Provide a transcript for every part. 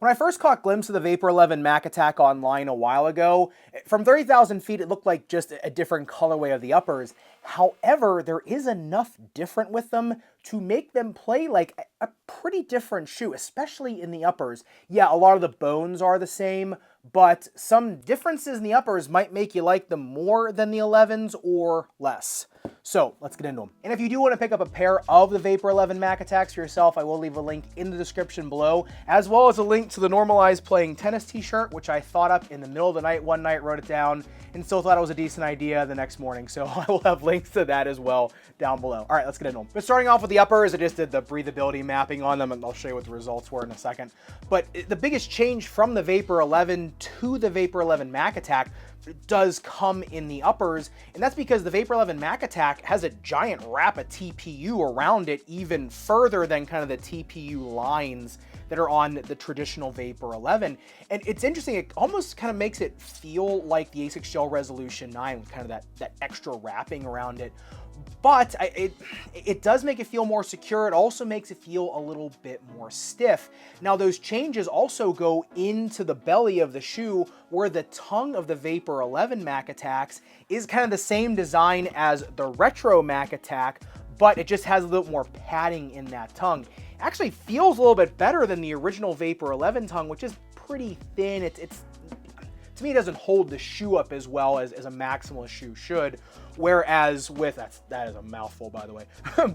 When I first caught a glimpse of the Vapor 11 Mac Attack online a while ago, from 30,000 feet it looked like just a different colorway of the uppers. However, there is enough different with them to make them play like a pretty different shoe, especially in the uppers. Yeah, a lot of the bones are the same, but some differences in the uppers might make you like them more than the 11s or less. So let's get into them. And if you do want to pick up a pair of the Vapor 11 Mac Attacks for yourself, I will leave a link in the description below, as well as a link to the Normalized Playing Tennis t-shirt, which I thought up in the middle of the night one night, wrote it down, and still thought it was a decent idea the next morning. So I will have links to that as well down below. All right, let's get into them. But starting off with the uppers, I just did the breathability mapping on them, and I'll show you what the results were in a second. But the biggest change from the Vapor 11 to the Vapor 11 Mac Attack does come in the uppers, and that's because the Vapor 11 Mac Attack has a giant wrap of TPU around it, even further than kind of the TPU lines that are on the traditional Vapor 11. And it's interesting, it almost kind of makes it feel like the ASICS Gel Resolution 9 with kind of that extra wrapping around it. But it does make it feel more secure. It also makes it feel a little bit more stiff. Now, those changes also go into the belly of the shoe, where the tongue of the Vapor 11 Mac Attacks is kind of the same design as the Retro Mac Attack, but it just has a little more padding in that tongue. It actually feels a little bit better than the original Vapor 11 tongue, which is pretty thin. To me, it doesn't hold the shoe up as well as a maximalist shoe should. Whereas with, that is a mouthful, by the way,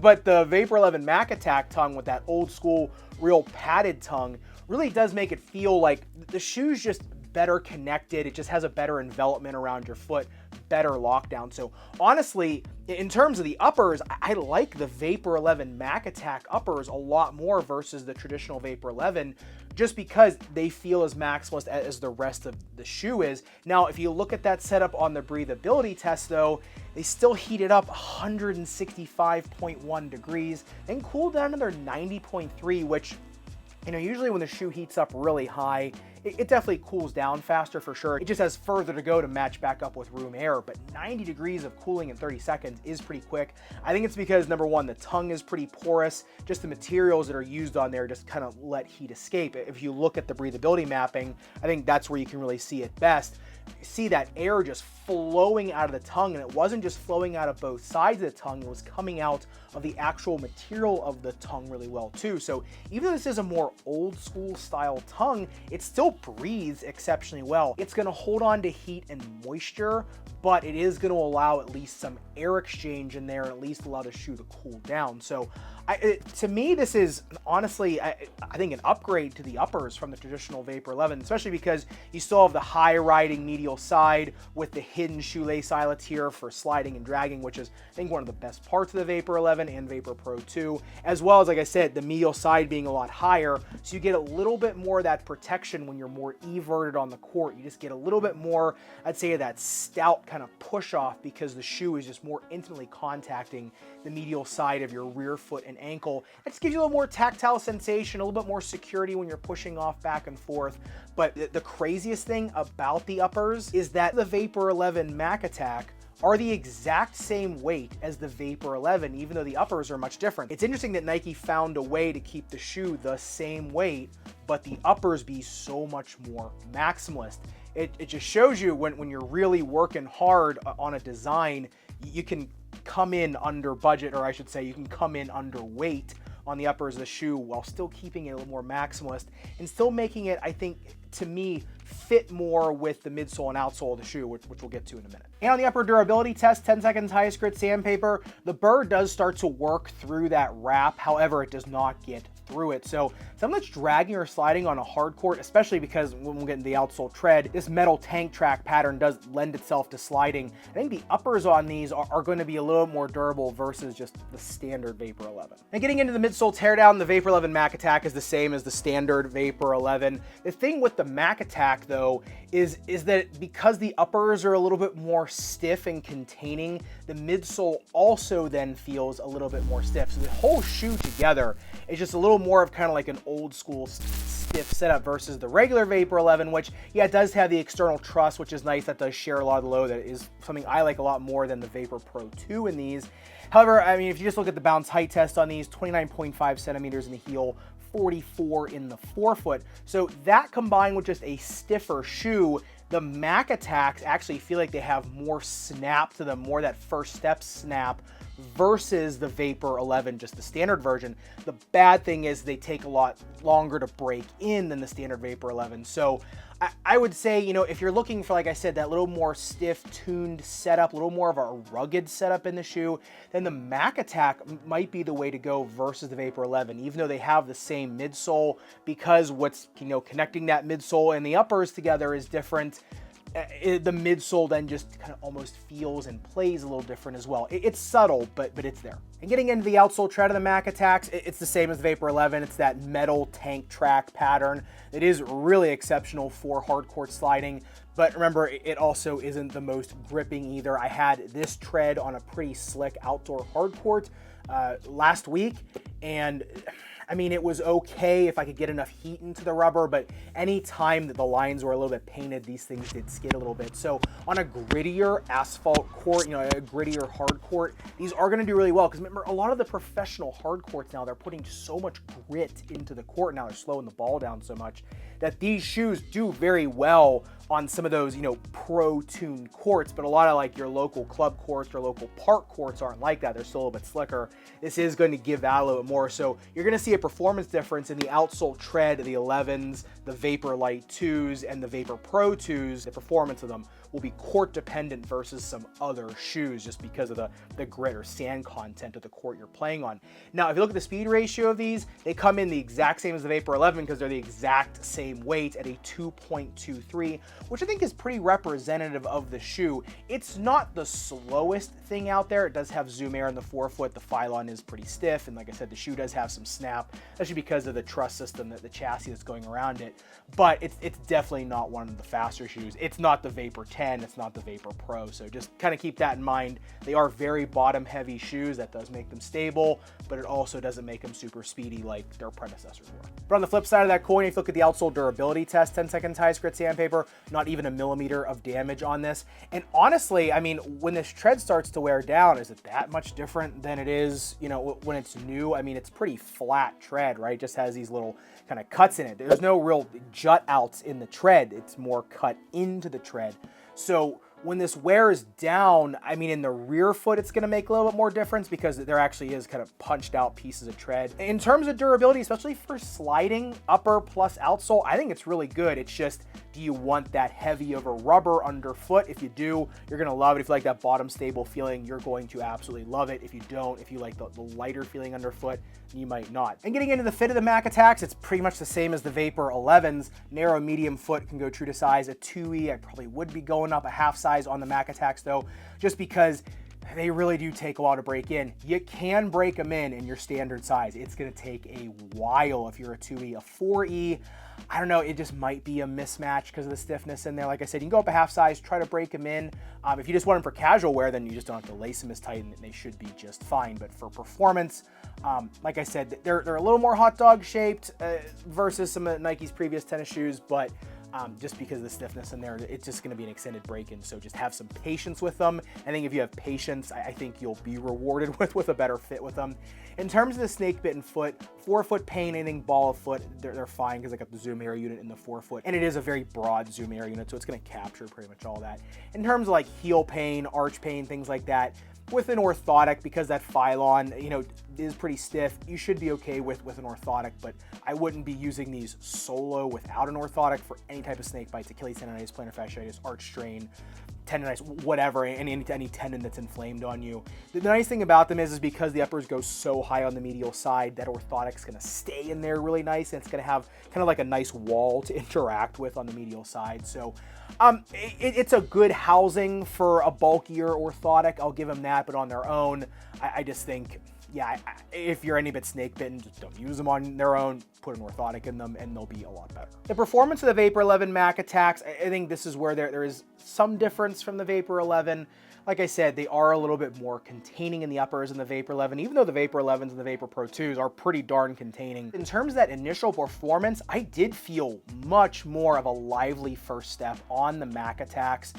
but the Vapor 11 Mac Attack tongue with that old school, real padded tongue really does make it feel like the shoe's just better connected. It just has a better envelopment around your foot, better lockdown. So honestly, in terms of the uppers, I like the Vapor 11 Mac Attack uppers a lot more versus the traditional Vapor 11, just because they feel as maximalist as the rest of the shoe is. Now, if you look at that setup on the breathability test though, they still heated up 165.1 degrees and cooled down to their 90.3, which, you know, usually when the shoe heats up really high, it definitely cools down faster for sure. It just has further to go to match back up with room air, but 90 degrees of cooling in 30 seconds is pretty quick. I think it's because, number one, the tongue is pretty porous. Just the materials that are used on there just kind of let heat escape. If you look at the breathability mapping, I think that's where you can really see it best. You see that air just flowing out of the tongue, and it wasn't just flowing out of both sides of the tongue, it was coming out of the actual material of the tongue really well too. So even though this is a more old school style tongue, it still breathes exceptionally well. It's going to hold on to heat and moisture, but it is going to allow at least some air exchange in there, and at least allow the shoe to cool down. So to me, this is honestly, I think, an upgrade to the uppers from the traditional Vapor 11, especially because you still have the high riding medial side with the hidden shoelace eyelet here for sliding and dragging, which is, I think, one of the best parts of the Vapor 11 and Vapor Pro 2, as well as, like I said, the medial side being a lot higher, so you get a little bit more of that protection when you're more everted on the court. You just get a little bit more, I'd say, of that stout kind of push off, because the shoe is just more intimately contacting the medial side of your rear foot and ankle. It just gives you a little more tactile sensation, a little bit more security when you're pushing off back and forth. But the craziest thing about the uppers is that the Vapor 11 Mac Attack are the exact same weight as the Vapor 11, even though the uppers are much different. It's interesting that Nike found a way to keep the shoe the same weight, but the uppers be so much more maximalist. It just shows you when you're really working hard on a design, you can come in under budget, or I should say you can come in underweight on the uppers of the shoe while still keeping it a little more maximalist and still making it, I think, to me, fit more with the midsole and outsole of the shoe, which we'll get to in a minute. And on the upper durability test, 10 seconds highest grit sandpaper, the burr does start to work through that wrap. However, it does not get through it. So something that's dragging or sliding on a hard court, especially because when we get into the outsole tread, this metal tank track pattern does lend itself to sliding. I think the uppers on these are going to be a little more durable versus just the standard Vapor 11. And getting into the midsole teardown, the Vapor 11 Mac Attack is the same as the standard Vapor 11. The thing with the Mac Attack though is that because the uppers are a little bit more stiff and containing, the midsole also then feels a little bit more stiff. So the whole shoe together is just a little more of kind of like an old school stiff setup versus the regular Vapor 11, which, yeah, it does have the external truss, which is nice. That does share a lot of the load. That is something I like a lot more than the Vapor Pro 2 in these. However, I mean, if you just look at the bounce height test on these, 29.5 centimeters in the heel, 44 in the forefoot. So that combined with just a stiffer shoe, the Mac Attacks actually feel like they have more snap to them, more that first step snap versus the Vapor 11, just the standard version. The bad thing is they take a lot longer to break in than the standard Vapor 11. So I would say, you know, if you're looking for, like I said, that little more stiff tuned setup, a little more of a rugged setup in the shoe, then the Mac Attack might be the way to go versus the Vapor 11, even though they have the same midsole, because what's, you know, connecting that midsole and the uppers together is different. The midsole then just kind of almost feels and plays a little different as well. It's subtle, but it's there. And getting into the outsole tread of the Mac Attacks, it's the same as the Vapor 11. It's that metal tank track pattern. It is really exceptional for hard court sliding, but remember, it also isn't the most gripping either. I had this tread on a pretty slick outdoor hard court last week, and I mean, it was okay if I could get enough heat into the rubber, but any time that the lines were a little bit painted, these things did skid a little bit. So on a grittier asphalt court, you know, a grittier hard court, these are going to do really well, because remember, a lot of the professional hard courts now, they're putting so much grit into the court now, they're slowing the ball down so much that these shoes do very well on some of those, you know, pro-tuned courts, but a lot of like your local club courts or local park courts aren't like that. They're still a little bit slicker. This is going to give that a little bit more. So you're going to see a performance difference in the outsole tread, the 11s, the Vapor Light 2s, and the Vapor Pro 2s. The performance of them will be court dependent versus some other shoes just because of the grit or sand content of the court you're playing on. Now, if you look at the speed ratio of these, they come in the exact same as the Vapor 11 because they're the exact same weight at a 2.23, which I think is pretty representative of the shoe. It's not the slowest thing out there. It does have zoom air in the forefoot. The Phylon is pretty stiff, and like I said, the shoe does have some snap, especially because of the truss system, that the chassis that's going around it. But it's definitely not one of the faster shoes. It's not the Vapor 10, it's not the Vapor Pro, so just kind of keep that in mind. They are very bottom-heavy shoes. That does make them stable, but it also doesn't make them super speedy like their predecessors were. But on the flip side of that coin, if you look at the outsole durability test, 10-second ties grit sandpaper, not even a millimeter of damage on this. And honestly, I mean, when this tread starts to wear down, is it that much different than it is, you know, when it's new? I mean, it's pretty flat tread, right? It just has these little kind of cuts in it. There's no real jut outs in the tread. It's more cut into the tread. So when this wears down, I mean, in the rear foot, it's going to make a little bit more difference because there actually is kind of punched out pieces of tread. In terms of durability, especially for sliding, upper plus outsole, I think it's really good. It's just, do you want that heavy of a rubber underfoot? If you do, you're going to love it. If you like that bottom stable feeling, you're going to absolutely love it. If you don't, if you like the lighter feeling underfoot, you might not. And getting into the fit of the Mac Attacks, it's pretty much the same as the Vapor 11s. Narrow medium foot can go true to size. A 2E, I probably would be going up a half size on the Mac Attacks though, just because they really do take a while to break in. You can break them in your standard size. It's going to take a while if you're a 2E. A 4E, I don't know, it just might be a mismatch because of the stiffness in there. Like I said, you can go up a half size, try to break them in. If you just want them for casual wear, then you just don't have to lace them as tight and they should be just fine. But for performance, like I said, they're a little more hot dog shaped versus some of Nike's previous tennis shoes, but just because of the stiffness in there, it's just going to be an extended break-in. So just have some patience with them. I think if you have patience, I think you'll be rewarded with a better fit with them. In terms of the snake bitten foot, forefoot pain, anything ball of foot, they're fine because I got the zoom air unit in the forefoot, and it is a very broad zoom air unit, so it's going to capture pretty much all that. In terms of like heel pain, arch pain, things like that, with an orthotic, because that Phylon, you know, is pretty stiff, you should be okay with an orthotic, but I wouldn't be using these solo without an orthotic for any type of snake bites, Achilles tendonitis, plantar fasciitis, arch strain, tendonitis, whatever, any tendon that's inflamed on you. The nice thing about them is because the uppers go so high on the medial side, that orthotic's gonna stay in there really nice, and it's gonna have kind of like a nice wall to interact with on the medial side. So it's a good housing for a bulkier orthotic, I'll give them that, but on their own, I just think, yeah, if you're any bit snake bitten, just don't use them on their own, put an orthotic in them, and they'll be a lot better. The performance of the Vapor 11 Mac Attacks, I think this is where there is some difference from the Vapor 11. Like I said, they are a little bit more containing in the uppers in the Vapor 11, even though the Vapor 11s and the Vapor Pro 2s are pretty darn containing. In terms of that initial performance, I did feel much more of a lively first step on the Mac Attacks.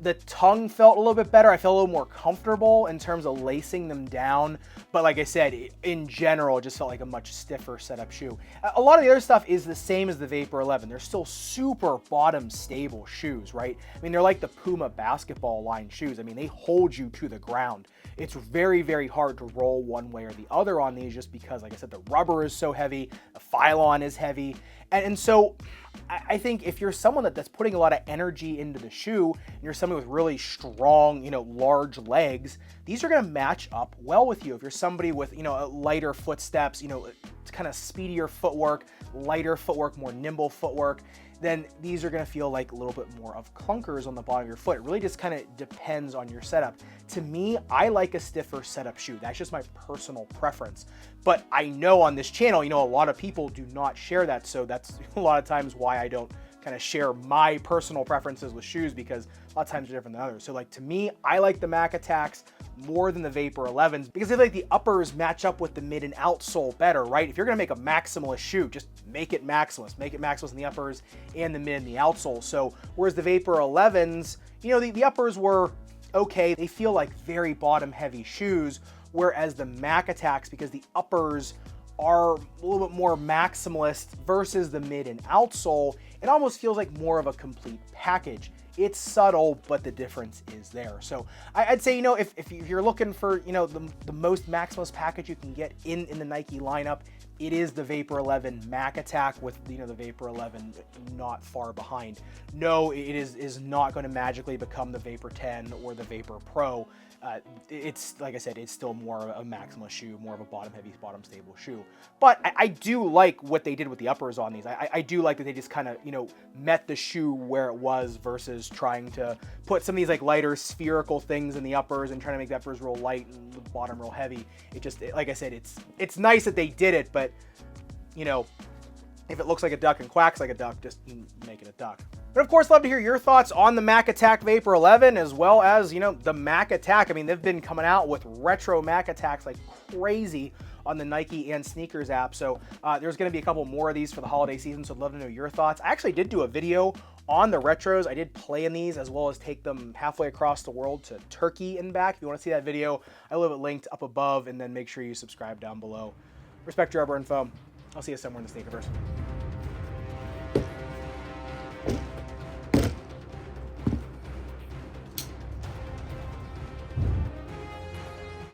The tongue felt a little bit better. I felt a little more comfortable in terms of lacing them down. But like I said, in general, it just felt like a much stiffer setup shoe. A lot of the other stuff is the same as the Vapor 11. They're still super bottom stable shoes, right? I mean, they're like the Puma basketball line shoes. I mean, they hold you to the ground. It's very, very hard to roll one way or the other on these just because, like I said, the rubber is so heavy, the Phylon is heavy. And so I think if you're someone that's putting a lot of energy into the shoe, and you're someone with really strong, large legs, these are gonna match up well with you. If you're somebody with, lighter footsteps, kind of speedier footwork, lighter footwork, more nimble footwork, then these are gonna feel like a little bit more of clunkers on the bottom of your foot. It really just kind of depends on your setup. To me, I like a stiffer setup shoe. That's just my personal preference. But I know on this channel, a lot of people do not share that. So that's a lot of times why I don't kind of share my personal preferences with shoes, because a lot of times they're different than others. So like to me, I like the Mac Attacks more than the Vapor 11s because I feel like the uppers match up with the mid and outsole better, right? If you're gonna make a maximalist shoe, just make it maximalist. Make it maximalist in the uppers and the mid and the outsole. So whereas the Vapor 11s, the uppers were okay. They feel like very bottom heavy shoes, whereas the Mac Attacks, because the uppers are a little bit more maximalist versus the mid and outsole, it almost feels like more of a complete package. It's subtle, but the difference is there. So I'd say, if you're looking for, the most maximalist package you can get in the Nike lineup, it is the Vapor 11 Mac Attack with, the Vapor 11 not far behind. No, it is not going to magically become the Vapor 10 or the Vapor Pro. It's, like I said, it's still more of a maximalist shoe, more of a bottom heavy, bottom stable shoe. But I do like what they did with the uppers on these. I do like that they just kind of, met the shoe where it was versus trying to put some of these like lighter spherical things in the uppers and trying to make the uppers real light and the bottom real heavy. Like I said, it's nice that they did it, but if it looks like a duck and quacks like a duck, just make it a duck. But of course, love to hear your thoughts on the Mac Attack Vapor 11, as well as, the Mac Attack. I mean, they've been coming out with retro Mac Attacks like crazy on the Nike and Sneakers app. So there's going to be a couple more of these for the holiday season, so I'd love to know your thoughts. I actually did do a video on the retros. I did play in these as well as take them halfway across the world to Turkey and back. If you want to see that video, I will have it linked up above, and then make sure you subscribe down below. Respect your rubber and foam. I'll see you somewhere in the Sneakerverse.